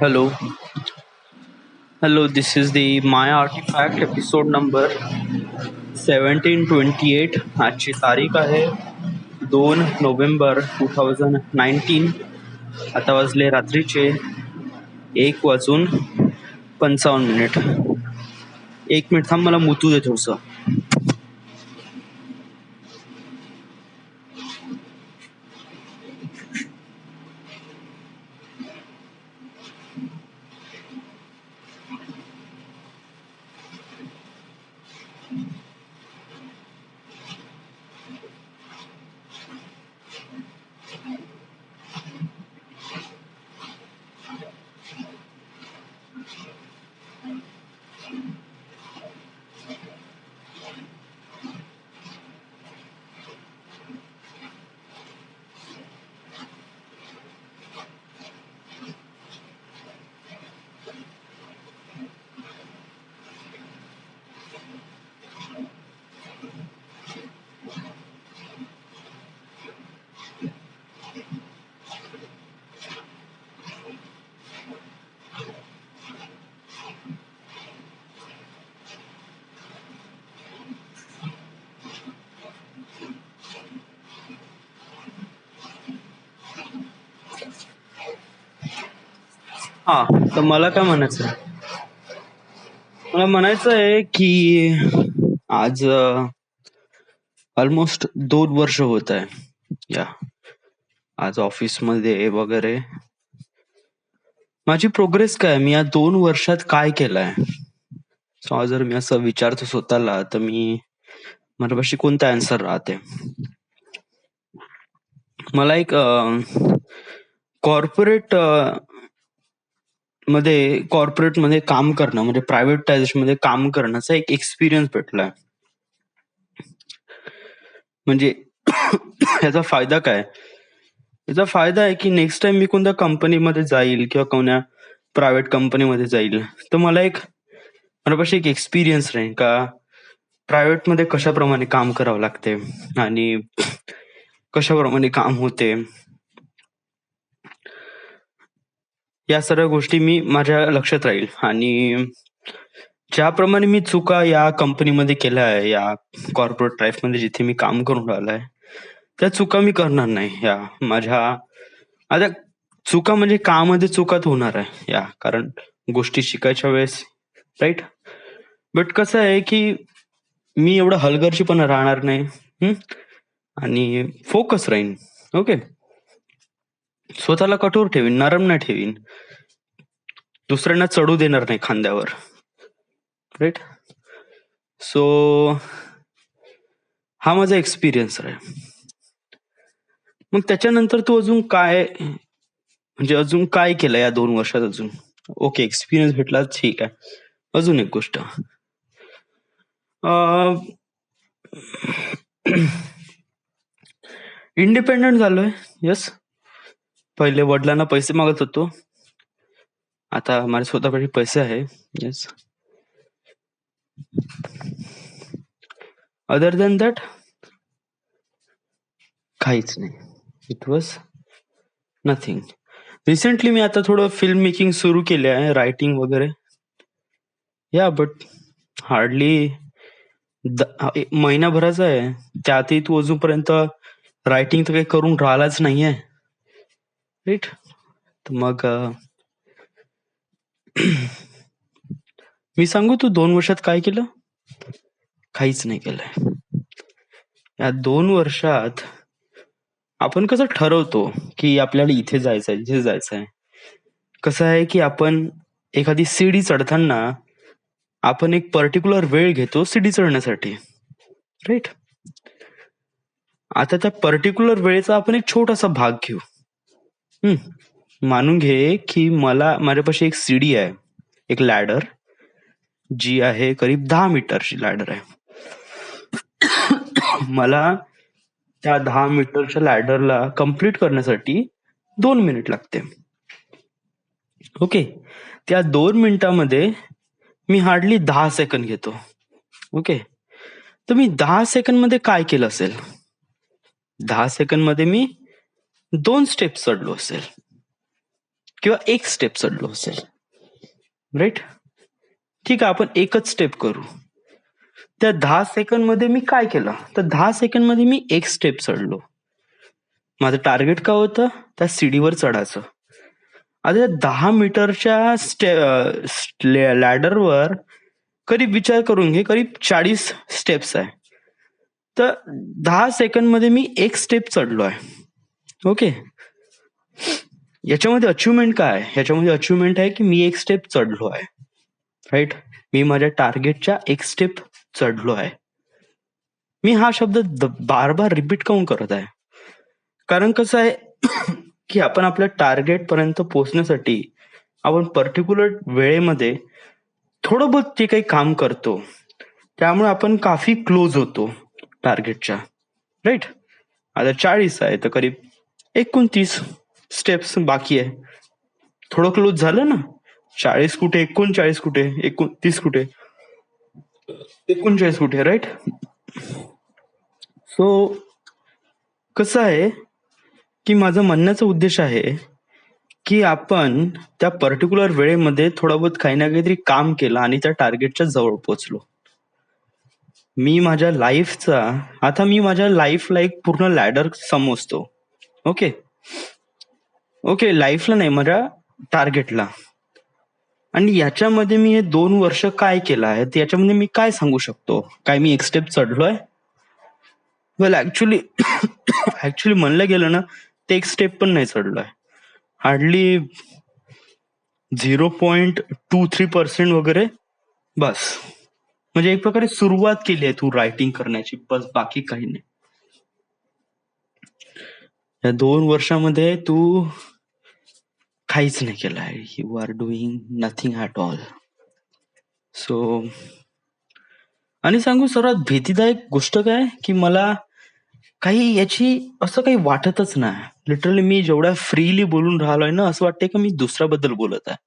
Hello, hello. This is the My Artifact episode number 1728. आजची तारीख आहे 2 नोव्हेंबर 2019. आता वाजले रात्रीचे 1 वाजून 55 मिनिट. 1 मिनिट थांब, मला मुतू दे थोडस. हा, तर मला काय म्हणायचं आहे? मला म्हणायचं आहे की आज ऑलमोस्ट 2 वर्ष होत आहे. या आज ऑफिसमध्ये वगैरे माझी प्रोग्रेस काय, मी या 2 वर्षात काय केलंय. सो जर मी असं विचारतो स्वतःला, तर माझ्यापाशी कोणता आन्सर राहते. मला एक कॉर्पोरेट मध्ये काम करणं, म्हणजे प्रायव्हेटायझेशन मध्ये काम करण्याचा एक एक्सपिरियन्स भेटलाय. म्हणजे याचा फायदा काय? याचा फायदा आहे की नेक्स्ट टाइम मी कोणत्या कंपनीमध्ये जाईल किंवा कोणत्या प्रायव्हेट कंपनीमध्ये जाईल, तर माझ्यापाशी एक एक्सपिरियन्स राहील का प्रायव्हेट मध्ये कशाप्रमाणे काम करावं लागते आणि कशाप्रमाणे काम होते. या सर्व गोष्टी माझ्या लक्षात राहील, आणि ज्याप्रमाणे मी चुका या कंपनीमध्ये केल्या आहे, या कॉर्पोरेट लाईफ मध्ये जिथे मी काम करून राहिलाय, त्या चुका मी करणार नाही. आता चुका म्हणजे कामामध्ये चुकाच होणार आहे, कारण गोष्टी शिकायच्या वेळेस, राईट. बट कसं आहे की मी एवढं हलगर्जीपणा राहणार नाही, आणि फोकस राहीन. ओके, स्वतःला कठोर ठेवीन, नरम नाही ठेवीन, दुसऱ्यांना चढू देणार नाही खांद्यावर, राईट. सो हा माझा एक्सपिरियन्स आहे. मग त्याच्यानंतर तू अजून काय केलं या 2 वर्षात अजून? ओके, एक्सपिरियन्स भेटला, ठीक आहे. अजून एक गोष्ट, इंडिपेंडंट झालोय. यस, पहिले वडिलांना पैसे मागत होतो, आता माझ्या स्वतःकडे पैसे आहे. येस, अदर दॅन दॅट काहीच नाही. It was nothing. रिसेंटली मी आता थोडं फिल्म मेकिंग सुरू केले आहे, रायटिंग वगैरे. बट हार्डली महिनाभराचा आहे. त्यातही तू अजूनपर्यंत रायटिंग तर काही करून राहिलाच नाहीये, राईट. तर मग मी सांगू, तू 2 वर्षात काय केलं? काहीच नाही केलंय. या 2 वर्षात आपण कसं ठरवतो की आपल्याला इथे जायचंय, इथे जायचंय. कसं आहे की आपण एखादी सीडी चढताना आपण एक पर्टिक्युलर वेळ घेतो सीडी चढण्यासाठी, राईट. आता त्या पर्टिक्युलर वेळेचा आपण एक छोटासा भाग घेऊ. मानून घे की माझ्यापाशी एक सीडी आहे, एक लॅडर, जी आहे करीब 10 मीटरची लॅडर आहे. मला त्या 10 मीटरच्या लॅडरला कम्प्लीट करण्यासाठी 2 मिनिट लागते. ओके, त्या 2 मिनिटामध्ये मी हार्डली 10 सेकंद घेतो. ओके, तर मी 10 सेकंद मध्ये काय केलं असेल? 10 सेकंद मध्ये मी 2 स्टेप्स चढलो असेल. किंवा एक स्टेप चढलो असेल, राईट? ठीक आहे, आपण एकच स्टेप करू. त्या 10 सेकंद मध्ये मी काय केलं, तर 10 सेकंद मध्ये मी एक स्टेप चढलो. माझं टार्गेट काय होतं, त्या सीडीवर चढायचं. आता 10 मीटरच्या लॅडरवर करीब विचार करून घे, करीब 40 स्टेप्स आहे. तर 10 सेकंद मध्ये मी एक स्टेप चढलो आहे. ओके, याच्यामध्ये अचिव्हमेंट काय आहे? याच्यामध्ये अचिव्हमेंट आहे की मी एक स्टेप चढलो आहे, राईट? मी माझ्या टार्गेटच्या एक स्टेप चढलो आहे. मी हा शब्द बार बार रिपीट काऊन करत आहे? कारण कसं आहे की आपण आपल्या टार्गेट पर्यंत पोहोचण्यासाठी आपण पर्टिक्युलर वेळेमध्ये थोडं बहुत जे काही काम करतो, त्यामुळे आपण काफी क्लोज होतो टार्गेटच्या, राईट? आता 40 आहे तर करीब 29 स्टेप्स बाकी आहे. थोडं क्लोज झालं ना. 40 कुठे, 39 कुठे, 29 कुठे, 39 कुठे, राईट? सो कसं आहे की माझं म्हणण्याचा उद्देश आहे की आपण त्या पर्टिक्युलर वेळेमध्ये थोडं बहुत काही ना काहीतरी काम केलं आणि त्या टार्गेटच्या जवळ पोहोचलो. मी माझ्या लाईफला एक पूर्ण लॅडर समजतो. ओके, लाईफला नाही, माझ्या टार्गेटला. आणि याच्यामध्ये मी हे 2 वर्ष काय केलं आहे, याच्यामध्ये मी काय सांगू शकतो? काय मी एक स्टेप चढलोय? वेल, ऍक्च्युली म्हणलं गेलं ना, ते एक स्टेप पण नाही चढलोय. हार्डली 0.23% वगैरे, बस. म्हणजे एक प्रकारे सुरुवात केली आहे तू रायटिंग करण्याची, बस, बाकी काही नाही. या 2 वर्षामध्ये तू काहीच नाही केलं आहे. You are doing nothing at all. So, आणि सांगू सर्वात भीतीदायक गोष्ट काय की मला काही याची असं काही वाटतच नाही. लिटरली मी जेवढ्या फ्रीली बोलून राहिलोय ना, असं वाटतंय की मी दुसऱ्याबद्दल बोलत आहे,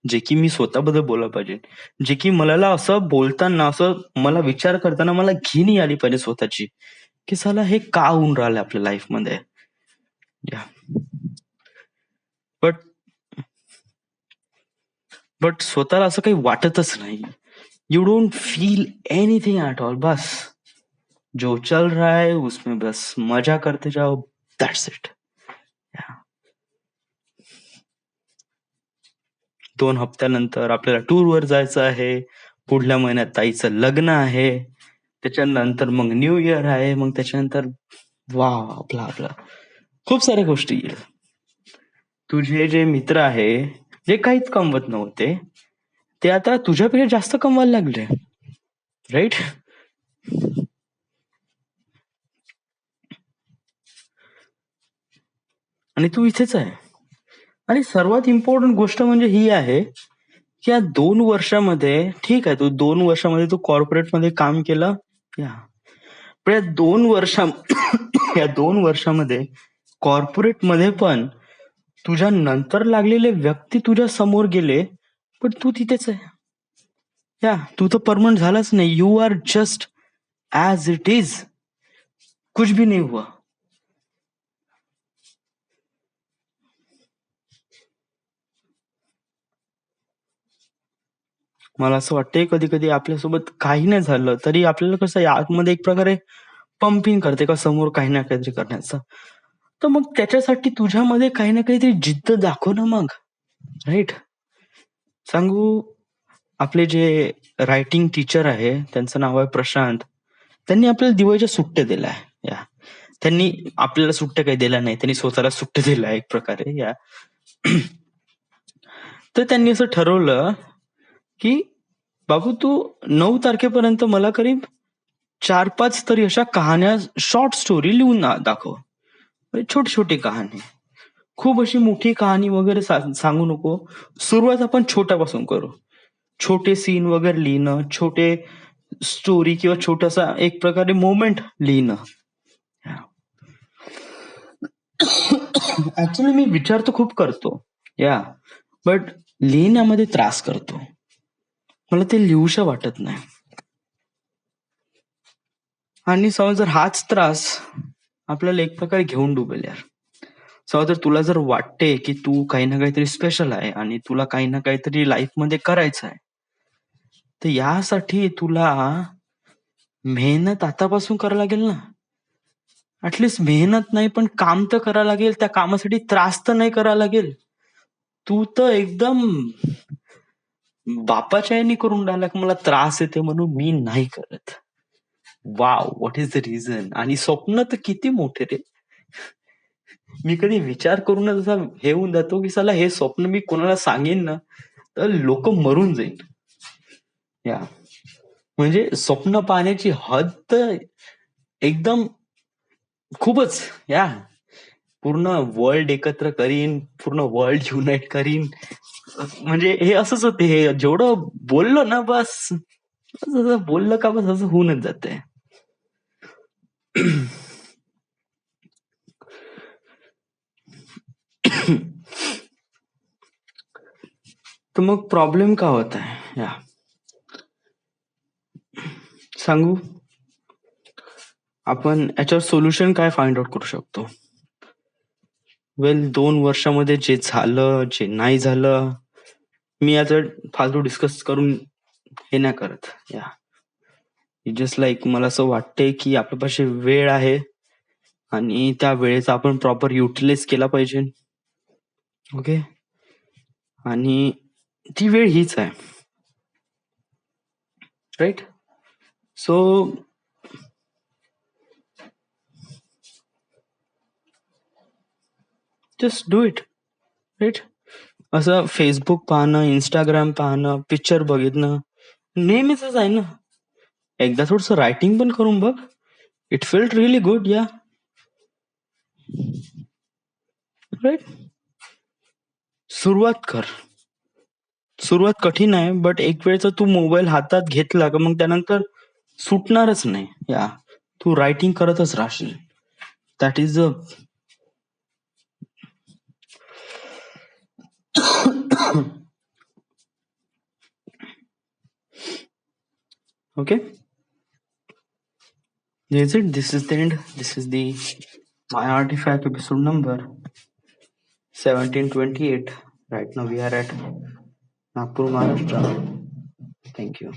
जे की मी स्वतःबद्दल बोलायला पाहिजे. जे की मला असं बोलताना, असं मला विचार करताना मला घी नाही आली पाहिजे स्वतःची, की साला हे का होऊन राहिलं आपल्या लाईफमध्ये. बट स्वतःला असं काही वाटतच नाही. You don't feel anything at all. बस जो चल रहा है उसमें बस मजा करते जाओ, दॅट्स इट. 2 हफ्त्यानंतर आपल्याला टूरवर जायचं आहे. पुढल्या महिन्यात ताईचं लग्न आहे. त्याच्यानंतर मग न्यू इयर आहे. मग त्याच्यानंतर आपला खूप साऱ्या गोष्टी येईल. तुझे जे मित्र आहे, जे काहीच कमवत नव्हते, ते आता तुझ्यापेक्षा जास्त कमवायला लागले, राईट? आणि तू इथेच आहे. आणि सर्वात इम्पॉर्टंट गोष्ट म्हणजे ही आहे की या 2 वर्षामध्ये, ठीक आहे, तू 2 वर्षामध्ये तू कॉर्पोरेटमध्ये काम केलं, पण या 2 वर्षा या 2 वर्षामध्ये कॉर्पोरेटमध्ये पण तुझ्या नंतर लागलेले व्यक्ती तुझ्या समोर गेले, पण तू तिथेच आहे. तू तर परमनंट झालाच नाही. You are just as it is. कुछ भी नहीं हुआ. मला असं वाटतंय कधी कधी आपल्यासोबत काही नाही झालं तरी आपल्याला कसं आतमध्ये एक प्रकारे पंपिंग करते का समोर काही ना काहीतरी करण्याचं. तर मग त्याच्यासाठी तुझ्यामध्ये काही ना काहीतरी जिद्द दाखव ना मग, राईट? सांगू, आपले जे रायटिंग टीचर आहे, त्यांचं नाव आहे प्रशांत. त्यांनी आपल्याला दिवाळीच्या सुट्ट्या दिल्या आहे. त्यांनी आपल्याला सुट्ट्या काही दिल्या नाही, त्यांनी स्वतःला सुट्ट्या दिल्या एक प्रकारे. तर त्यांनी असं ठरवलं की बाबू तू 9 तारखेपर्यंत मला करीब 4-5 तरी अशा कहाण्या, शॉर्ट स्टोरी लिहून दाखव. छोटी छोटी कहाणी, खूप अशी मोठी कहाणी वगैरे सांगू नको. सुरुवात आपण छोट्यापासून करू. छोटे सीन वगैरे लिहिणं, छोटे स्टोरी किंवा छोटासा एक प्रकारे मोमेंट लिहिणं. ऍक्च्युली मी विचार तर खूप करतो, बट लिहिण्यामध्ये त्रास करतो. मला ते लिहूशा वाटत नाही. आणि समज जर हाच त्रास आपल्याला एक प्रकारे घेऊन डुबेल जर तुला जर वाटते की तू काही ना काहीतरी स्पेशल आहे आणि तुला काही ना काहीतरी लाईफमध्ये करायचं आहे, तर यासाठी तुला मेहनत आतापासून करावं लागेल ना. ॲटलीस्ट मेहनत नाही पण काम तर करावं लागेल. त्या कामासाठी त्रास तर नाही करावा लागेल. तू तर एकदम बापाच्या ह्यानी करून राहिला की मला त्रास येते म्हणून मी नाही करत. Wow! What is the reason? आणि स्वप्न तर किती मोठे रे. मी कधी विचार करूनच असा हे होऊन जातो की साला हे स्वप्न मी कोणाला सांगेन ना, तर लोकं मरून जाईल. या म्हणजे स्वप्न पाहण्याची हद तर एकदम खूपच या पूर्ण वर्ल्ड एकत्र करीन, पूर्ण वर्ल्ड युनाइट करीन. म्हणजे हे असंच होते. हे जेवढं बोललो ना बस, असं बोललं का बस असं होऊनच जातंय. तर मग प्रॉब्लेम का होत आहे? या सांगू? आपण याच्यावर सोल्युशन काय फाइंड आउट करू शकतो? वेल 2 वर्षामध्ये जे झालं, जे नाही झालं, मी याचं फालतू डिस्कस करून हे नाही करत. या जस्ट लाइक मला असं वाटतंय की आपल्यापाशी वेळ आहे आणि त्या वेळेचा आपण प्रॉपर युटिलाइज केला पाहिजे. ओके. आणि ती वेळ हीच आहे. Right? So just do it. Right? असं Facebook पाहणं, Instagram पाहणं, पिक्चर बघणं नेहमीचंच आहे ना. एकदा थोडंसं रायटिंग पण करून बघ. इट फेल्ट रिअली गुड या. राइट? सुरुवात कर. सुरुवात कठीण आहे, बट एक वेळचा तू मोबाईल हातात घेतला का मग त्यानंतर सुटणारच नाही. या तू रायटिंग करतच राहशील. That is the okay. This is it. This is the end. This is the my artifact episode number 1728. Right now we are at Nagpur, Maharashtra. Thank you.